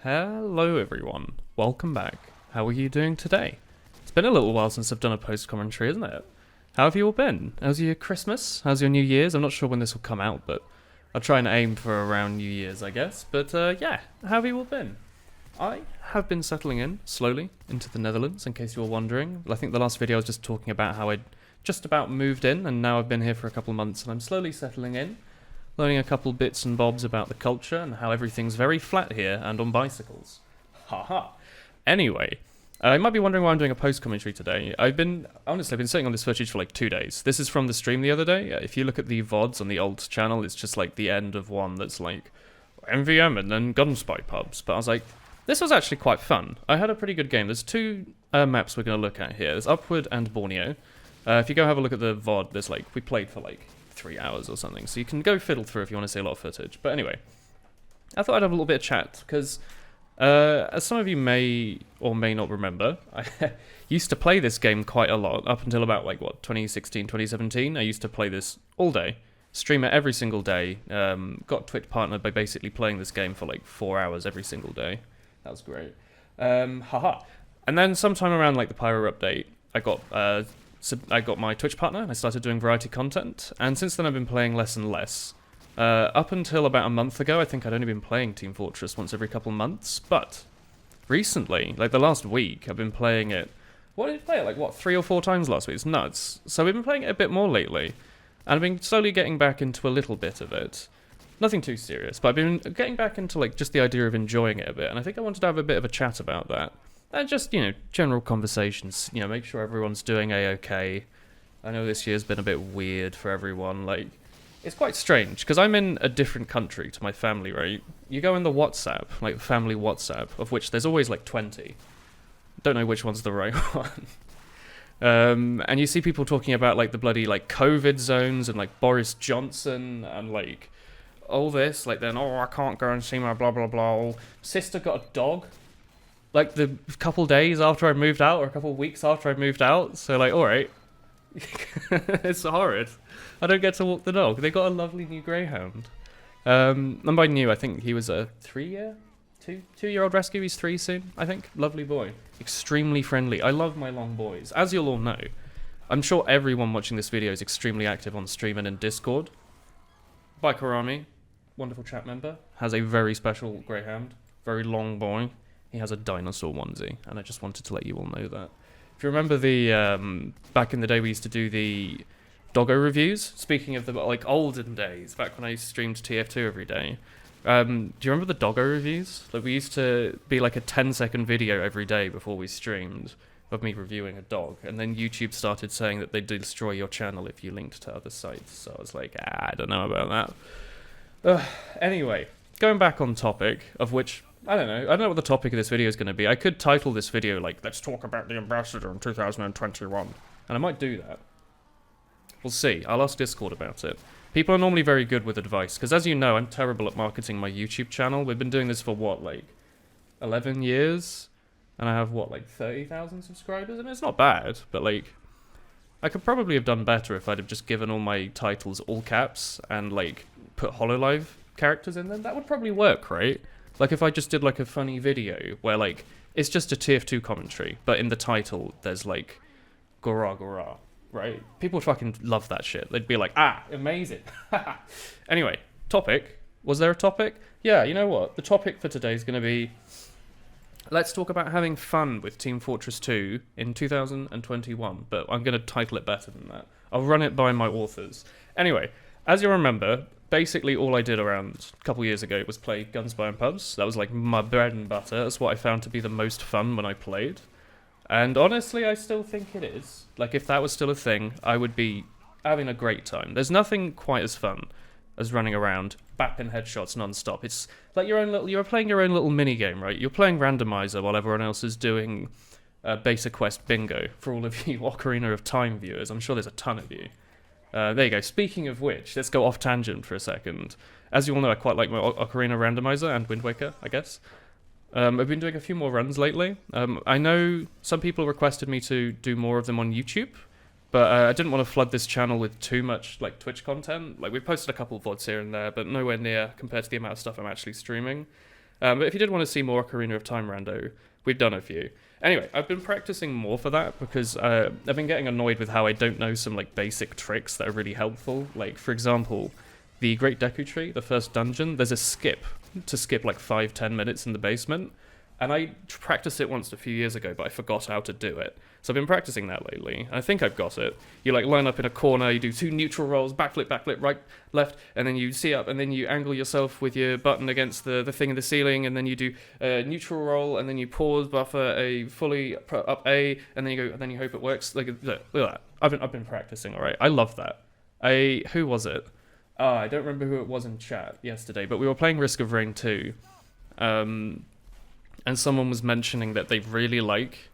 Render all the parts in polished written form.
Hello everyone, welcome back. How are you doing today? It's been a little while since I've done a post-commentary, isn't it? How have you all been? How's your Christmas? How's your New Year's? I'm not sure when this will come out, but I'll try and aim for around New Year's, I guess. But yeah, how have you all been? I have been settling in, slowly, into the Netherlands, in case you were wondering. I think the last video I was just talking about how I'd just about moved in, and now I've been here for a couple of months, and I'm slowly settling in. Learning a couple bits and bobs about the culture and how everything's very flat here and on bicycles. Haha. Anyway, you might be wondering why I'm doing a post-commentary today. I've been sitting on this footage for like 2 days. This is from the stream the other day. If you look at the VODs on the old channel, it's just like the end of one that's like MVM and then Gunspy pubs. But I was like, this was actually quite fun. I had a pretty good game. There's two maps we're going to look at here. There's Upward and Borneo. If you go have a look at the VOD, there's like, we played for like 3 hours or something, so you can go fiddle through if you want to see a lot of footage. But anyway, I thought I'd have a little bit of chat, because as some of you may or may not remember, I used to play this game quite a lot, up until about, like, what, 2016, 2017? I used to play this all day, stream it every single day, got Twitch partnered by basically playing this game for, like, 4 hours every single day. That was great. Haha. And then sometime around, like, the Pyro update, I got my Twitch partner, and I started doing variety content, and since then I've been playing less and less. Up until about a month ago, I think I'd only been playing Team Fortress once every couple of months, but recently, like the last week, I've been playing it. What did I play it, like, what, 3 or 4 times last week? It's nuts. So I've been playing it a bit more lately, and I've been slowly getting back into a little bit of it. Nothing too serious, but I've been getting back into, like, just the idea of enjoying it a bit, and I think I wanted to have a bit of a chat about that. And just, you know, general conversations, you know, make sure everyone's doing A-okay. I know this year's been a bit weird for everyone, like, it's quite strange, because I'm in a different country to my family, right? You go in the WhatsApp, like, family WhatsApp, of which there's always, like, 20. Don't know which one's the right one. And you see people talking about, like, the bloody, like, COVID zones, and, like, Boris Johnson, and, like, all this, like, then, oh, I can't go and see my blah, blah, blah. Sister got a dog. Like, the couple days after I moved out, or a couple weeks after I moved out, so, like, alright. It's horrid. I don't get to walk the dog. They got a lovely new greyhound. And by new, I think he was a 2-year-old rescue. He's 3 soon, I think. Lovely boy. Extremely friendly. I love my long boys. As you'll all know, I'm sure everyone watching this video is extremely active on stream and in Discord. Bikerami, wonderful chat member, has a very special greyhound. Very long boy. He has a dinosaur onesie, and I just wanted to let you all know that. If you remember the, back in the day we used to do the doggo reviews, speaking of the, like, olden days, back when I streamed TF2 every day, do you remember the doggo reviews? Like, we used to be like a 10-second video every day before we streamed of me reviewing a dog, and then YouTube started saying that they'd destroy your channel if you linked to other sites, so I was like, I don't know about that. Anyway, going back on topic, of which I don't know what the topic of this video is going to be. I could title this video, like, let's talk about the Ambassador in 2021. And I might do that. We'll see. I'll ask Discord about it. People are normally very good with advice, because as you know, I'm terrible at marketing my YouTube channel. We've been doing this for, what, like, 11 years? And I have, what, like, 30,000 subscribers? I mean, it's not bad, but, like, I could probably have done better if I'd have just given all my titles all caps and, like, put HoloLive characters in them. That would probably work, right? Like, if I just did, like, a funny video where, like, it's just a TF2 commentary, but in the title, there's, like, Gora Gora, right? People would fucking love that shit. They'd be like, ah, amazing. Anyway, topic. Was there a topic? Yeah, you know what? The topic for today is going to be, let's talk about having fun with Team Fortress 2 in 2021, but I'm going to title it better than that. I'll run it by my authors. Anyway, as you remember, basically all I did around a couple years ago was play Guns, By and Pubs. That was like my bread and butter. That's what I found to be the most fun when I played. And honestly, I still think it is. Like, if that was still a thing, I would be having a great time. There's nothing quite as fun as running around, bapping headshots non-stop. It's like you're playing your own little mini-game, right? You're playing randomizer while everyone else is doing Basic Quest bingo. For all of you Ocarina of Time viewers, I'm sure there's a ton of you. There you go. Speaking of which, let's go off tangent for a second. As you all know, I quite like my Ocarina Randomizer and Wind Waker, I guess. I've been doing a few more runs lately. I know some people requested me to do more of them on YouTube, but I didn't want to flood this channel with too much, like, Twitch content. Like, we posted a couple of VODs here and there, but nowhere near compared to the amount of stuff I'm actually streaming. But if you did want to see more Ocarina of Time rando, we've done a few. Anyway, I've been practicing more for that because I've been getting annoyed with how I don't know some like basic tricks that are really helpful. Like, for example, the Great Deku Tree, the first dungeon, there's a skip to skip like 5-10 minutes in the basement. And I practiced it once a few years ago, but I forgot how to do it. So I've been practicing that lately. I think I've got it. You like line up in a corner, you do 2 neutral rolls, backflip, right, left, and then you see up, and then you angle yourself with your button against the thing in the ceiling, and then you do a neutral roll, and then you pause, buffer a fully up A, and then you go, and then you hope it works. Like look at that. I've been practicing, all right. I love that. Who was it? I don't remember who it was in chat yesterday, but we were playing Risk of Rain 2. And someone was mentioning that they really like...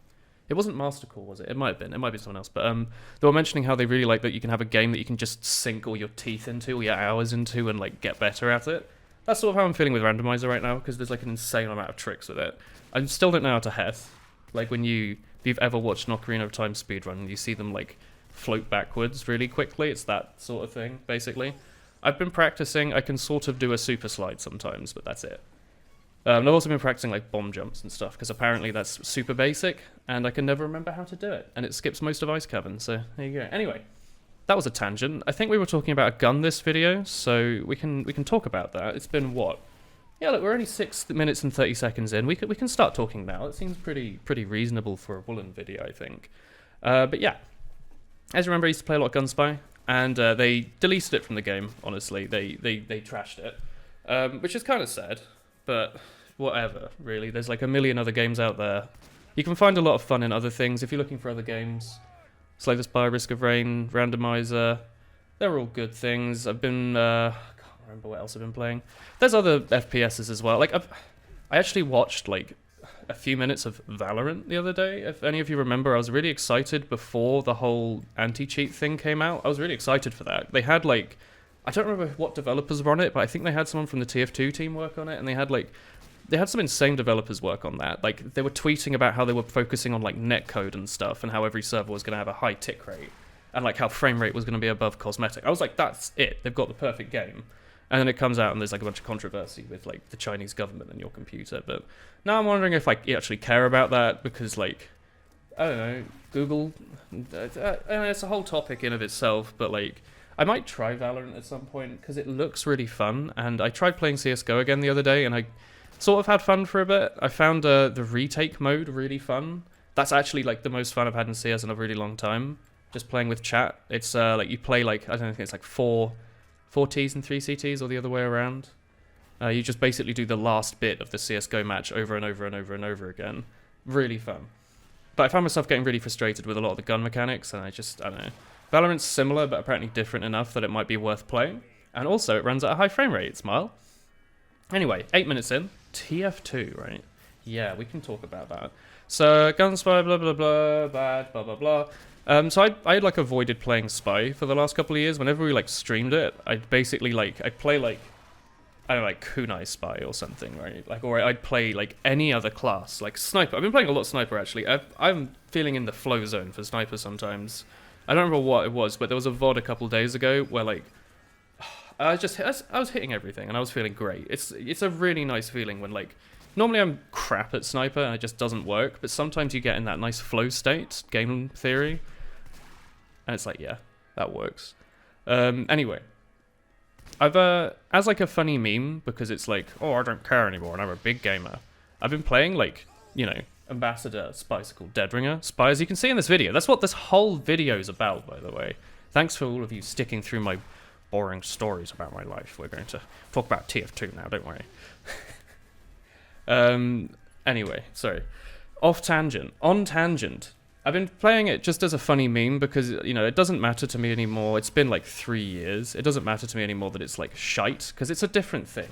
It wasn't Mastercore, was it? It might have been. It might be someone else. But they were mentioning how they really like that you can have a game that you can just sink all your teeth into, all your hours into, and like get better at it. That's sort of how I'm feeling with Randomizer right now, because there's like an insane amount of tricks with it. I still don't know how to Heth. Like when if you've ever watched an Ocarina of Time speedrun and you see them like float backwards really quickly, it's that sort of thing, basically. I've been practicing. I can sort of do a super slide sometimes, but that's it. I've also been practicing like bomb jumps and stuff, because apparently that's super basic, and I can never remember how to do it, and it skips most of Ice Cavern, so there you go. Anyway, that was a tangent. I think we were talking about a gun this video, so we can talk about that. It's been what? Yeah, look, we're only 6 minutes and 30 seconds in. We can start talking now. It seems pretty reasonable for a Woolen video, I think. But yeah, as you remember, I used to play a lot of Gunspy, and they deleted it from the game. Honestly, they trashed it, which is kind of sad. But whatever, really. There's like a million other games out there. You can find a lot of fun in other things if you're looking for other games. Slay the Spire, Risk of Rain, Randomizer. They're all good things. I've been... I can't remember what else I've been playing. There's other FPSs as well. Like, I actually watched like a few minutes of Valorant the other day. If any of you remember, I was really excited before the whole anti-cheat thing came out. I was really excited for that. They had like... I don't remember what developers were on it, but I think they had someone from the TF2 team work on it, and they had some insane developers work on that. Like, they were tweeting about how they were focusing on like netcode and stuff, and how every server was going to have a high tick rate, and like how frame rate was going to be above cosmetic. I was like, that's it. They've got the perfect game. And then it comes out and there's like a bunch of controversy with like the Chinese government and your computer. But now I'm wondering if I actually care about that, because like, I don't know, Google, it's a whole topic in of itself, but like, I might try Valorant at some point, because it looks really fun, and I tried playing CSGO again the other day, and I sort of had fun for a bit. I found the retake mode really fun. That's actually like the most fun I've had in CS in a really long time, just playing with chat. It's like you play like, I don't know, I think it's like 4 Ts and 3 CTs, or the other way around. You just basically do the last bit of the CSGO match over and over and over and over again. Really fun. But I found myself getting really frustrated with a lot of the gun mechanics, and I don't know. Valorant's similar, but apparently different enough that it might be worth playing. And also, it runs at a high frame rate, smile. Anyway, 8 minutes in. TF2, right? Yeah, we can talk about that. So, Gunspy, blah, blah, blah, bad, blah, blah, blah. So I like avoided playing Spy for the last couple of years. Whenever we like streamed it, I'd basically like, I'd play like, I don't know, like Kunai Spy or something, right? Like, or I'd play like any other class, like Sniper. I've been playing a lot of Sniper, actually. I'm feeling in the flow zone for Sniper sometimes. I don't remember what it was, but there was a VOD a couple days ago where like I was hitting everything and I was feeling great. It's a really nice feeling when like normally I'm crap at Sniper and it just doesn't work, but sometimes you get in that nice flow state, game theory, and it's like, yeah, that works. Anyway, I've as like a funny meme, because it's like, oh, I don't care anymore and I'm a big gamer. I've been playing like, you know, Ambassador Spicicle Deadringer Spy, as you can see in this video. That's what this whole video is about, by the way. Thanks for all of you sticking through my boring stories about my life. We're going to talk about TF2 now, don't worry. Anyway, sorry. Off tangent. On tangent. I've been playing it just as a funny meme because, you know, it doesn't matter to me anymore. It's been like 3 years. It doesn't matter to me anymore that it's like shite, because it's a different thing,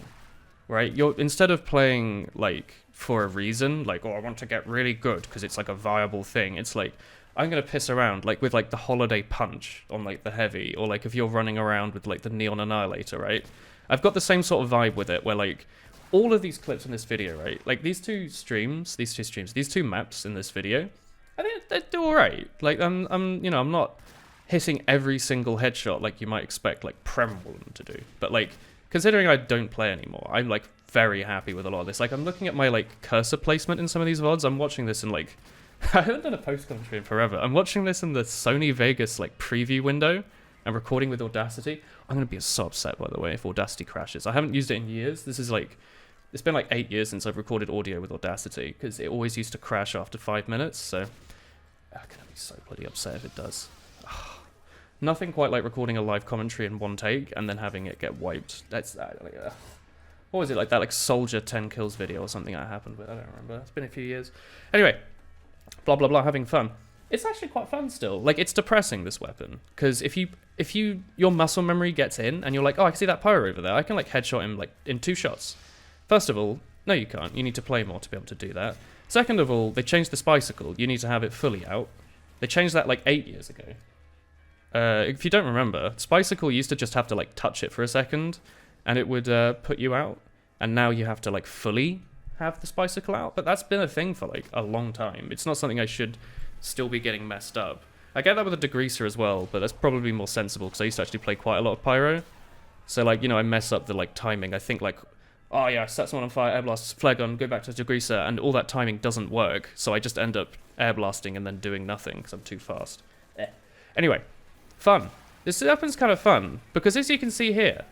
right? Instead of playing like for a reason, like, oh, I want to get really good because it's like a viable thing, it's like, I'm gonna piss around like with like the Holiday Punch on like the heavy, or like if you're running around with like the Neon Annihilator, right? I've got the same sort of vibe with it, where like all of these clips in this video, right? Like these two maps in this video, I think they do alright. Like I'm not hitting every single headshot like you might expect like Woolen to do, but like considering I don't play anymore, I'm like very happy with a lot of this. Like, I'm looking at my, like, cursor placement in some of these VODs. I'm watching this in, like, I haven't done a post-commentary in forever. I'm watching this in the Sony Vegas, like, preview window and recording with Audacity. I'm going to be so upset, by the way, if Audacity crashes. I haven't used it in years. This is, like, it's been, like, 8 years since I've recorded audio with Audacity, because it always used to crash after 5 minutes, so I'm going to be so bloody upset if it does. Nothing quite like recording a live commentary in one take and then having it get wiped. That's what was it, like that like Soldier 10 kills video or something that happened with? I don't remember. It's been a few years. Anyway, blah blah blah, having fun. It's actually quite fun still. Like, it's depressing, this weapon, because if your muscle memory gets in and you're like, oh, I can see that pyro over there, I can like headshot him like in 2 shots. First of all, no you can't. You need to play more to be able to do that. Second of all, they changed the Spicicle. You need to have it fully out. They changed that like 8 years ago. If you don't remember, Spicicle used to just have to like touch it for a second and it would put you out, and now you have to like fully have the Spicicle out. But that's been a thing for like a long time. It's not something I should still be getting messed up. I get that with a degreaser as well, but that's probably more sensible because I used to actually play quite a lot of pyro. So like, you know, I mess up the like timing. I think like, oh yeah, set someone on fire, air blast, flare gun, go back to degreaser, and all that timing doesn't work. So I just end up air blasting and then doing nothing because I'm too fast. Anyway, fun. This weapon's kind of fun because, as you can see here,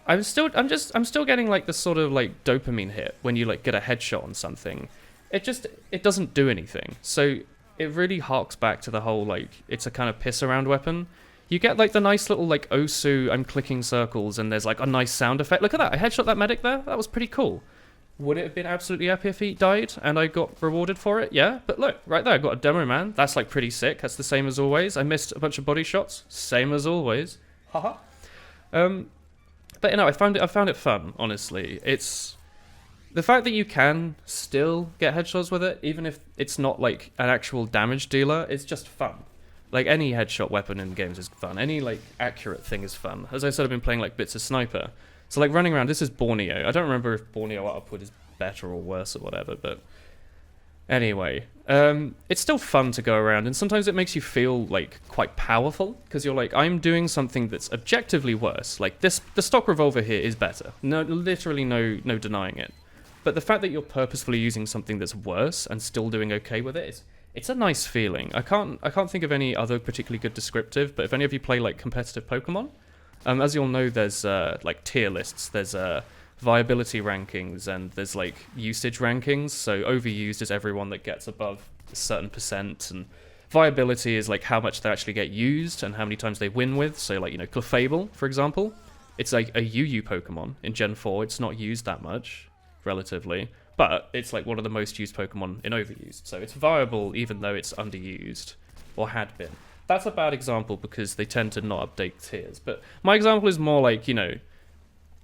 I'm still getting like this sort of like dopamine hit when you like get a headshot on something. It doesn't do anything. So it really harks back to the whole like it's a kind of piss around weapon. You get like the nice little like Osu, I'm clicking circles and there's like a nice sound effect. Look at that, I headshot that medic there. That was pretty cool. Would it have been absolutely epic if he died and I got rewarded for it? Yeah, but look, right there, I got a demo man. That's like pretty sick. That's the same as always. I missed a bunch of body shots. Same as always. Haha. But you know, I found it fun, honestly. It's the fact that you can still get headshots with it, even if it's not like an actual damage dealer, it's just fun. Like, any headshot weapon in games is fun. Any like accurate thing is fun. As I said, I've been playing like bits of sniper. So like running around, this is Borneo. I don't remember if Borneo Upward is better or worse or whatever, but anyway, it's still fun to go around, and sometimes it makes you feel like quite powerful because you're like, I'm doing something that's objectively worse. Like this, the stock revolver here is better. No, literally no denying it. But the fact that you're purposefully using something that's worse and still doing okay with it, it's a nice feeling. I can't think of any other particularly good descriptive, but if any of you play like competitive Pokemon, as you'll know, there's like tier lists, there's viability rankings, and there's like usage rankings. So overused is everyone that gets above a certain percent, and viability is like how much they actually get used and how many times they win with. So like, you know, clefable, for example, it's like a UU Pokemon in Gen 4. It's not used that much, relatively, but it's like one of the most used Pokemon in overused. So it's viable even though it's underused, or had been. That's a bad example because they tend to not update tiers. But my example is more like, you know,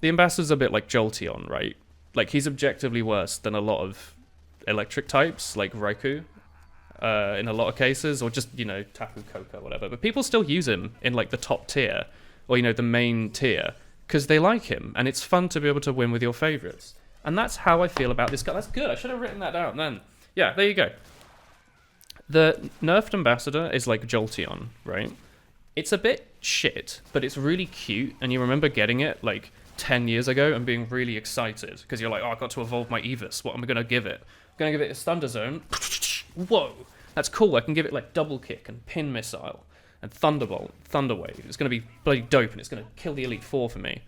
the Ambassador's a bit like Jolteon, right? Like, he's objectively worse than a lot of electric types, like Raikou, in a lot of cases, or just, you know, Tapu Koko, whatever. But people still use him in, like, the top tier, or, you know, the main tier, because they like him, and it's fun to be able to win with your favourites. And that's how I feel about this guy. That's good. I should have written that down then. Yeah, there you go. The nerfed Ambassador is like Jolteon, right? It's a bit shit, but it's really cute, and you remember getting it, like, 10 years ago and being really excited because you're like, oh, I got to evolve my Evis. What am I going to give it? I'm going to give it a Thunder Zone. Whoa, that's cool. I can give it like double kick and pin missile and Thunderbolt, Thunder Wave. It's going to be bloody dope, and it's going to kill the Elite Four for me.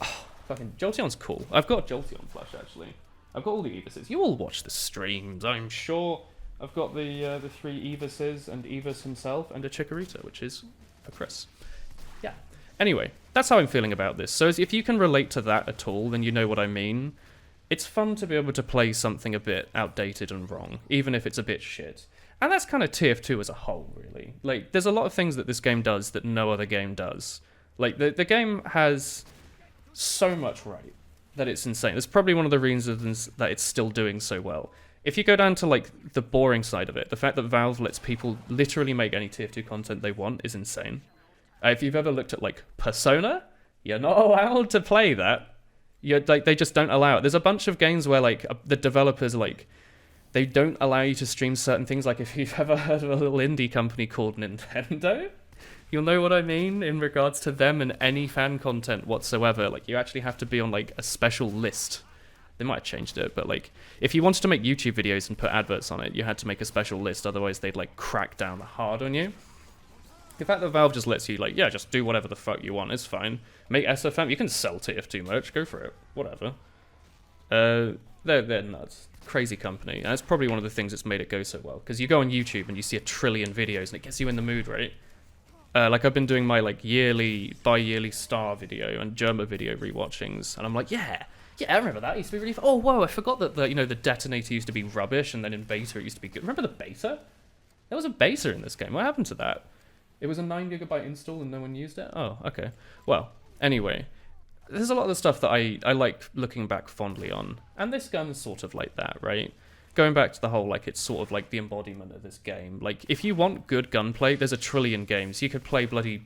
Oh, fucking Jolteon's cool. I've got Jolteon Flush, actually. I've got all the Evises. You all watch the streams, I'm sure. I've got the 3 Evises and Evis himself and a Chikorita, which is for Chris. Yeah. Anyway, that's how I'm feeling about this. So if you can relate to that at all, then you know what I mean. It's fun to be able to play something a bit outdated and wrong, even if it's a bit shit. And that's kind of TF2 as a whole, really. Like, there's a lot of things that this game does that no other game does. Like, the game has so much right that it's insane. That's probably one of the reasons that it's still doing so well. If you go down to, like, the boring side of it, the fact that Valve lets people literally make any TF2 content they want is insane. If you've ever looked at, like, Persona, you're not allowed to play that. They just don't allow it. There's a bunch of games where, like, the developers, like, they don't allow you to stream certain things. Like, if you've ever heard of a little indie company called Nintendo, you'll know what I mean in regards to them and any fan content whatsoever. Like, you actually have to be on, like, a special list They might have changed it, but like, if you wanted to make YouTube videos and put adverts on it, you had to make a special list, otherwise they'd like crack down hard on you. The fact that Valve just lets you, like, yeah, just do whatever the fuck you want, it's fine. Make SFM, you can sell TF2 merch, go for it, whatever. They're nuts. Crazy company, and that's probably one of the things that's made it go so well, because you go on YouTube and you see 1 trillion videos and it gets you in the mood, right? Like, I've been doing my like bi-yearly Star video and Germa video rewatchings, and I'm like, yeah, I remember that. It used to be really fun. Oh, whoa, I forgot that the detonator used to be rubbish, and then in beta it used to be good. Remember the beta? There was a beta in this game. What happened to that? It was a 9GB install and no one used it? Oh, okay. Well, anyway, there's a lot of the stuff that I like looking back fondly on, and this gun's sort of like that, right? Going back to the whole, like, it's sort of like the embodiment of this game. Like, if you want good gunplay, there's 1 trillion games. You could play bloody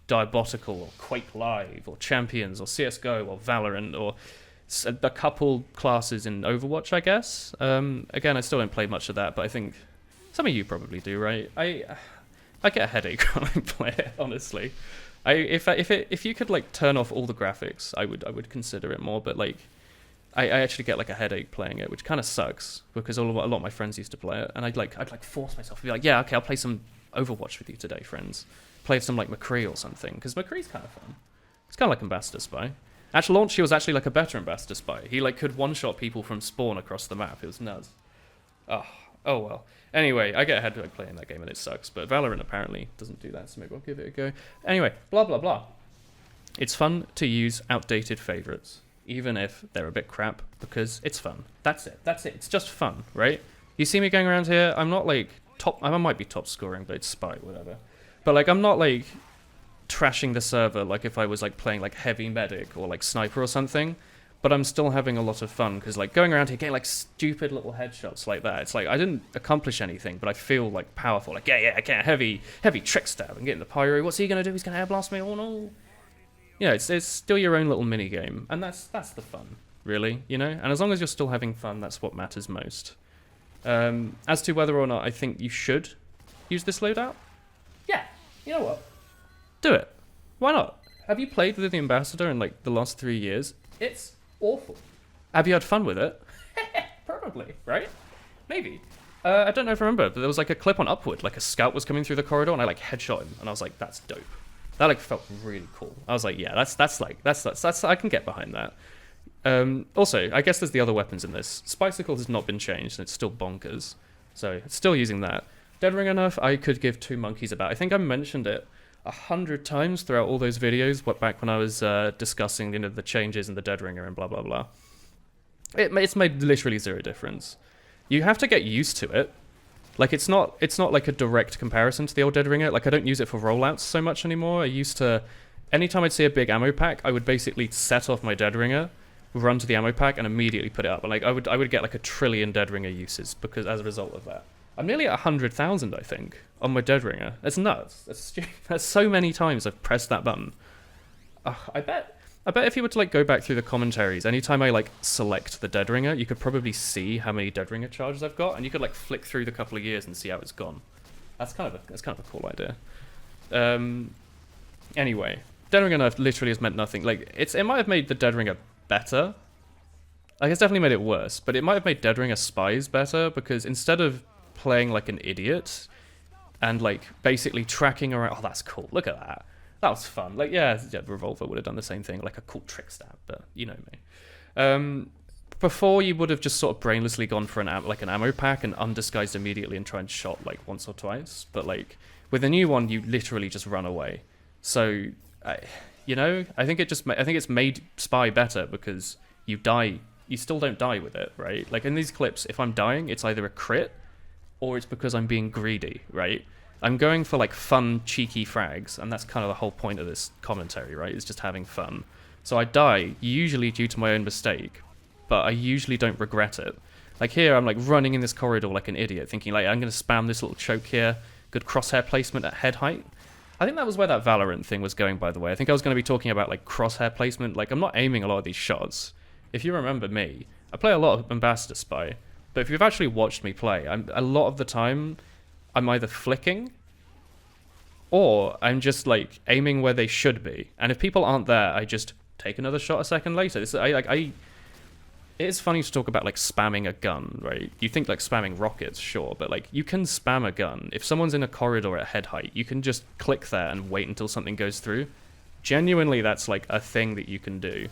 Diabotical, or Quake Live, or Champions, or CSGO, or Valorant, or a couple classes in Overwatch, I guess. Again, I still don't play much of that, but I think some of you probably do, right? I get a headache when I play it, honestly. If you could like turn off all the graphics, I would consider it more. But like, I actually get like a headache playing it, which kind of sucks because a lot of my friends used to play it, and I'd force myself to be like, yeah, okay, I'll play some Overwatch with you today, friends. Play some like McCree or something, because McCree's kind of fun. It's kind of like Ambassador Spy. At launch, he was actually like a better Ambassador Spy. He like could one-shot people from spawn across the map. It was nuts. Oh well. Anyway, I get a headache playing that game and it sucks, but Valorant apparently doesn't do that, so maybe I'll give it a go. Anyway, blah blah blah. It's fun to use outdated favorites, even if they're a bit crap, because it's fun. That's it. It's just fun, right? You see me going around here, I'm not like top, I might be top scoring, but it's Spy, whatever. But like, I'm not like trashing the server like if I was like playing like heavy medic or like sniper or something. But I'm still having a lot of fun, because like going around here getting like stupid little headshots like that, it's like I didn't accomplish anything, but I feel like powerful. Like, yeah, I get a heavy trick stab and getting the pyro. What's he gonna do? He's gonna air blast me. Oh no. Yeah, it's still your own little mini game, and that's the fun, really, you know. And as long as you're still having fun, that's what matters most. As to whether or not I think you should use this loadout, yeah, you know what? Do it. Why not? Have you played with the Ambassador in like the last 3 years? It's awful. Have you had fun with it? Probably, right? Maybe. I don't know if I remember, but there was like a clip on Upward, like a scout was coming through the corridor, and I like headshot him, and I was like, that's dope. That like felt really cool. I was like, yeah, that's I can get behind that. Also, I guess there's the other weapons in this. Spicicle has not been changed, and it's still bonkers, so it's still using that. Dead Ring enough, I could give 2 monkeys about. I think I mentioned it 100 times throughout all those videos, back when I was discussing the changes in the Dead Ringer and blah blah blah. It's made literally 0 difference. You have to get used to it. Like, it's not like a direct comparison to the old Dead Ringer. Like, I don't use it for rollouts so much anymore. I used to, anytime I'd see a big ammo pack, I would basically set off my Dead Ringer, run to the ammo pack, and immediately put it up. And like, I would get like 1 trillion Dead Ringer uses because as a result of that. I'm nearly at 100,000, I think, on my Dead Ringer. That's nuts. That's stupid. That's so many times I've pressed that button. I bet if you were to like go back through the commentaries, anytime I like select the Dead Ringer, you could probably see how many Dead Ringer charges I've got, and you could like flick through the couple of years and see how it's gone. That's kind of a cool idea. Anyway, Dead Ringer literally has meant nothing. Like, it might have made the Dead Ringer better. Like, it's definitely made it worse, but it might have made Dead Ringer spies better, because instead of playing like an idiot and like basically tracking around, oh, that's cool, look at that, that was fun. Like, yeah, Revolver would have done the same thing, like a cool trick stab, but you know me. Before, you would have just sort of brainlessly gone for an ammo pack and undisguised immediately and tried and shot like once or twice, but like with the new one, you literally just run away. So I think it's made Spy better because you still don't die with it, right? Like in these clips, if I'm dying, it's either a crit or it's because I'm being greedy, right? I'm going for like fun, cheeky frags, and that's kind of the whole point of this commentary, right? It's just having fun. So I die, usually due to my own mistake, but I usually don't regret it. Like here, I'm like running in this corridor like an idiot, thinking like, I'm going to spam this little choke here, good crosshair placement at head height. I think that was where that Valorant thing was going, by the way. I think I was going to be talking about like crosshair placement. Like, I'm not aiming a lot of these shots. If you remember me, I play a lot of Ambassador Spy, but if you've actually watched me play, a lot of the time, I'm either flicking or I'm just like aiming where they should be. And if people aren't there, I just take another shot a second later. it is funny to talk about like spamming a gun, right? You think like spamming rockets, sure, but like you can spam a gun. If someone's in a corridor at head height, you can just click there and wait until something goes through. Genuinely, that's like a thing that you can do.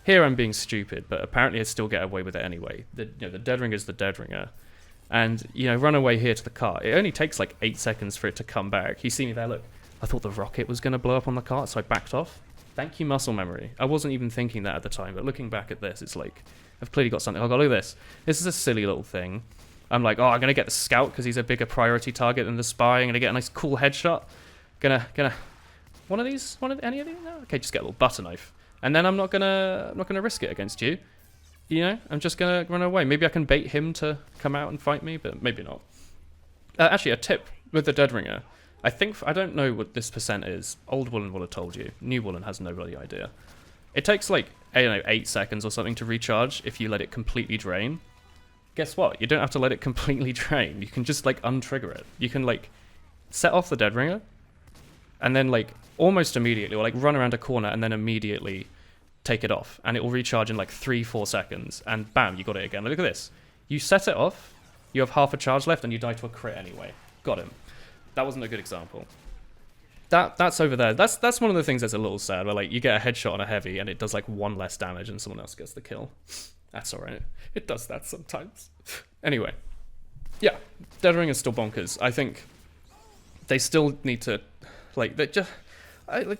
Here I'm being stupid, but apparently I still get away with it anyway. The dead ringer's the dead ringer. And, run away here to the cart. It only takes like 8 seconds for it to come back. You see me there, look. I thought the rocket was going to blow up on the cart, so I backed off. Thank you, muscle memory. I wasn't even thinking that at the time, but looking back at this, it's like, I've clearly got something. Oh, God, look at this. This is a silly little thing. I'm like, I'm going to get the scout because he's a bigger priority target than the spy. I'm going to get a nice cool headshot. Gonna... One of these? Any of these? No? Okay, just get a little butter knife. And then I'm not gonna risk it against you. I'm just gonna run away. Maybe I can bait him to come out and fight me, but maybe not. Actually, a tip with the dead ringer. I don't know what this percent is. Old Woolen will have told you. New Woolen has no bloody idea. It takes like, 8 seconds or something to recharge if you let it completely drain. Guess what? You don't have to let it completely drain. You can just like untrigger it. You can like set off the dead ringer and then like almost immediately, or like run around a corner and then immediately take it off, and it will recharge in like 3-4 seconds, and bam, you got it again. Look at this. You set it off, you have half a charge left, and you die to a crit anyway. Got him. That wasn't a good example. That's over there. That's one of the things that's a little sad, where like you get a headshot on a heavy and it does like 1 less damage and someone else gets the kill. That's alright. It does that sometimes. Anyway. Yeah, Dead Ring is still bonkers. I think they still need to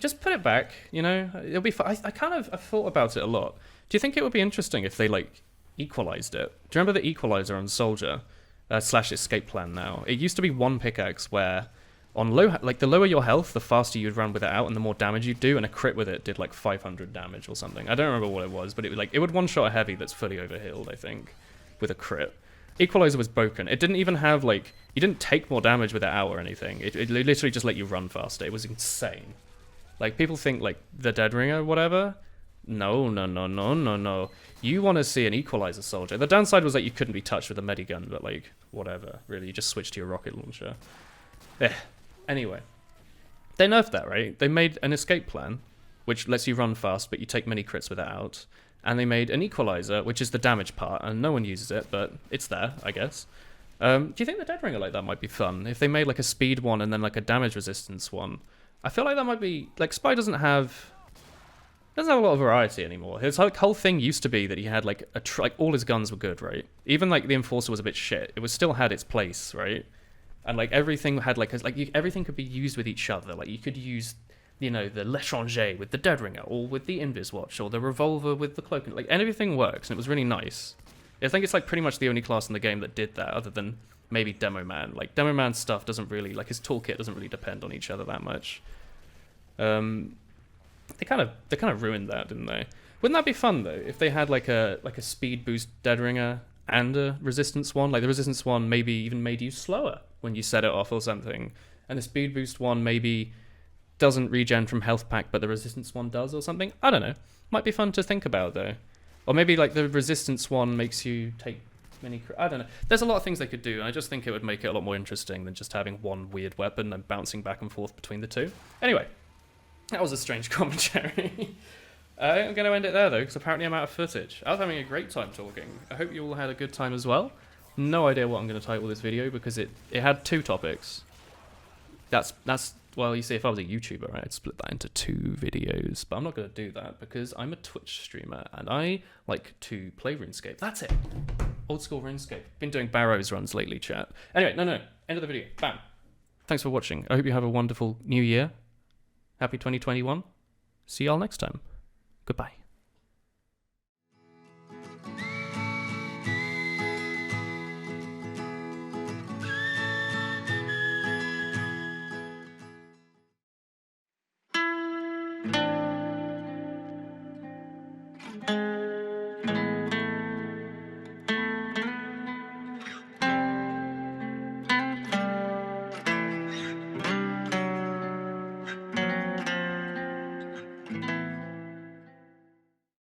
just put it back, it'll be fun. I've thought about it a lot. Do you think it would be interesting if they like equalized it? Do you remember the equalizer on Soldier / Escape Plan now? It used to be 1 pickaxe where on the lower your health, the faster you'd run with it out and the more damage you'd do, and a crit with it did like 500 damage or something. I don't remember what it was, but it would one-shot a heavy that's fully overhealed, I think, with a crit. Equalizer was broken. It didn't even have you didn't take more damage with it out or anything. It literally just let you run faster. It was insane. Like, people think like the Dead Ringer, whatever. No. You want to see an Equalizer Soldier. The downside was that you couldn't be touched with a medigun, but like, whatever. Really, you just switch to your rocket launcher. Anyway. They nerfed that, right? They made an escape plan, which lets you run fast, but you take many crits with it out. And they made an Equalizer, which is the damage part, and no one uses it, but it's there, I guess. Do you think the Dead Ringer like that might be fun? If they made like a speed one and then like a damage resistance one. I feel like that might be... Like, Spy doesn't have a lot of variety anymore. His whole thing used to be that he had like all his guns were good, right? Even like the Enforcer was a bit shit. It was still had its place, right? And like everything had everything could be used with each other. Like you could use... the L'Étranger with the Dead Ringer, or with the Invis Watch, or the Revolver with the Cloak. Like, everything works, and it was really nice. I think it's like pretty much the only class in the game that did that, other than maybe Demo Man. Like, Demo Man's stuff doesn't really, like, his toolkit doesn't really depend on each other that much. They kind of ruined that, didn't they? Wouldn't that be fun though, if they had like a speed boost Dead Ringer and a resistance one? Like, the resistance one maybe even made you slower when you set it off or something, and the speed boost one maybe doesn't regen from health pack, but the resistance one does or something. I don't know. Might be fun to think about though. Or maybe like the resistance one makes you take many... I don't know. There's a lot of things they could do, and I just think it would make it a lot more interesting than just having one weird weapon and bouncing back and forth between the two. Anyway, that was a strange commentary. I'm going to end it there though, because apparently I'm out of footage. I was having a great time talking. I hope you all had a good time as well. No idea what I'm going to title this video, because it had 2 topics. That's well, you see, if I was a YouTuber, I'd split that into 2 videos, but I'm not going to do that because I'm a Twitch streamer and I like to play RuneScape. That's it. Old school RuneScape. Been doing Barrows runs lately, chat. Anyway, no. End of the video. Bam. Thanks for watching. I hope you have a wonderful new year. Happy 2021. See y'all next time. Goodbye.